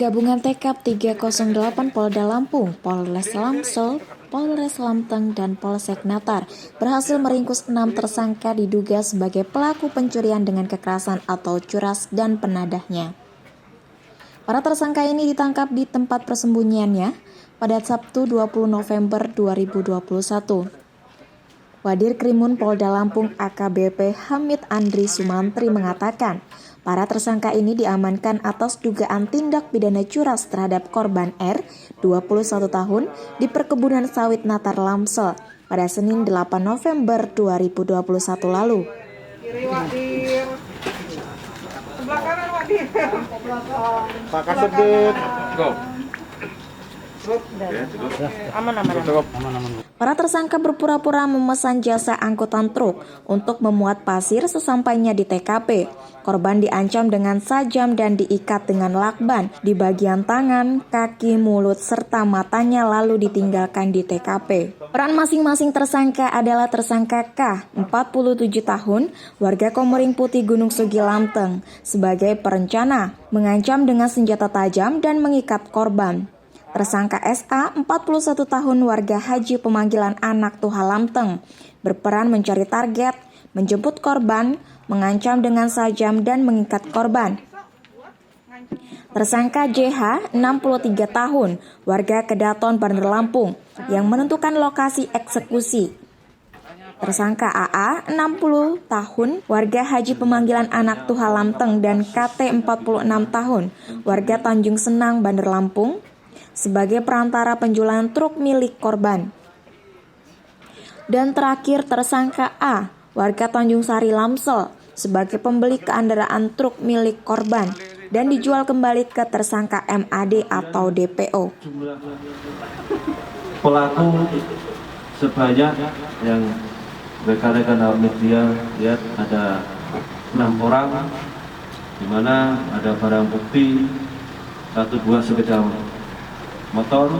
Gabungan Tekap 308 Polda Lampung, Polres Lamsel, Polres Lamteng, dan Polsek Natar berhasil meringkus 6 tersangka diduga sebagai pelaku pencurian dengan kekerasan atau curas dan penadahnya. Para tersangka ini ditangkap di tempat persembunyiannya pada Sabtu 20 November 2021. Wadir Krimun Polda Lampung AKBP Hamid Andri Sumantri mengatakan, para tersangka ini diamankan atas dugaan tindak pidana curas terhadap korban R, 21 tahun, di perkebunan sawit Natar Lamsel pada Senin 8 November 2021 lalu. Kiri Wadir, sebelah kanan Wadir. Pakai sedikit. Go. Aman. Para tersangka berpura-pura memesan jasa angkutan truk untuk memuat pasir sesampainya di TKP. Korban diancam dengan sajam dan diikat dengan lakban di bagian tangan, kaki, mulut, serta matanya lalu ditinggalkan di TKP. Peran masing-masing tersangka adalah tersangka K, 47 tahun, warga Komering Putih Gunung Sugi Lamteng, sebagai perencana, mengancam dengan senjata tajam dan mengikat korban. Tersangka SA, 41 tahun, warga Haji Pemanggilan Anak Tuha Lamteng, berperan mencari target, menjemput korban, mengancam dengan sajam dan mengikat korban. Tersangka JH, 63 tahun, warga Kedaton Bandar Lampung, yang menentukan lokasi eksekusi. Tersangka AA, 60 tahun, warga Haji Pemanggilan Anak Tuha Lamteng, dan KT, 46 tahun, warga Tanjung Senang Bandar Lampung, sebagai perantara penjualan truk milik korban. Dan terakhir tersangka A, warga Tanjung Sari Lamsel, sebagai pembeli kendaraan truk milik korban dan dijual kembali ke tersangka MAD atau DPO. Pelaku sebanyak yang rekan-rekan awak media lihat ada 6 orang, di mana ada barang bukti 1 buah sepeda motor,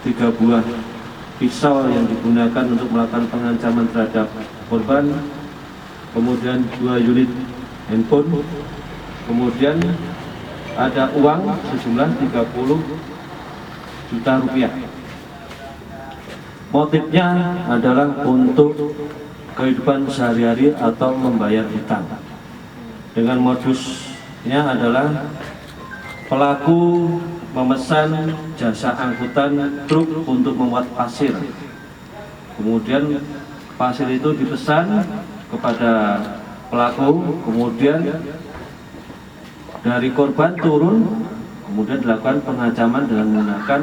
3 buah pisau yang digunakan untuk melakukan pengancaman terhadap korban, kemudian 2 unit handphone, kemudian ada uang sejumlah 30 juta rupiah. Motifnya adalah untuk kehidupan sehari-hari atau membayar hutang. Dengan modusnya adalah pelaku memesan jasa angkutan truk untuk memuat pasir. Kemudian pasir itu dipesan kepada pelaku, kemudian dari korban turun, kemudian dilakukan pengancaman dengan menggunakan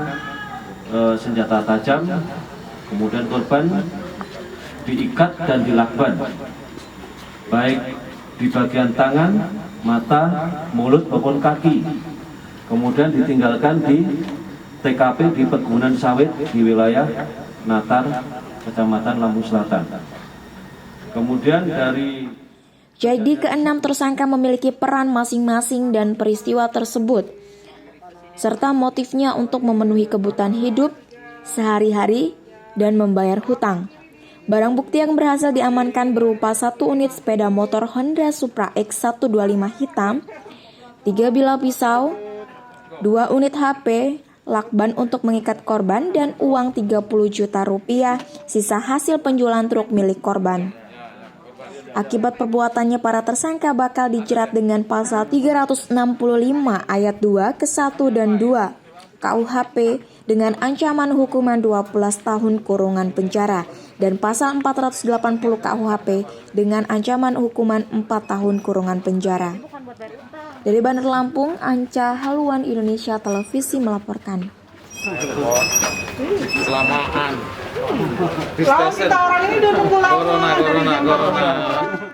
senjata tajam. Kemudian korban diikat dan dilakban, baik di bagian tangan, mata, mulut maupun kaki. Kemudian ditinggalkan di TKP di perkebunan sawit di wilayah Natar, Kecamatan Lampung Selatan. Kemudian Jadi keenam tersangka memiliki peran masing-masing dan peristiwa tersebut, serta motifnya untuk memenuhi kebutuhan hidup sehari-hari dan membayar hutang. Barang bukti yang berhasil diamankan berupa 1 unit sepeda motor Honda Supra X125 hitam, 3 bilah pisau, 2 unit HP, lakban untuk mengikat korban, dan uang 30 juta rupiah sisa hasil penjualan truk milik korban. Akibat perbuatannya, para tersangka bakal dijerat dengan pasal 365 ayat 2 ke 1 dan 2 KUHP dengan ancaman hukuman 12 tahun kurungan penjara dan pasal 480 KUHP dengan ancaman hukuman 4 tahun kurungan penjara. Dari Bandar Lampung, Anca Haluan Indonesia Televisi melaporkan. Kelamaan. Kita orang ini udah nunggu lama. Corona.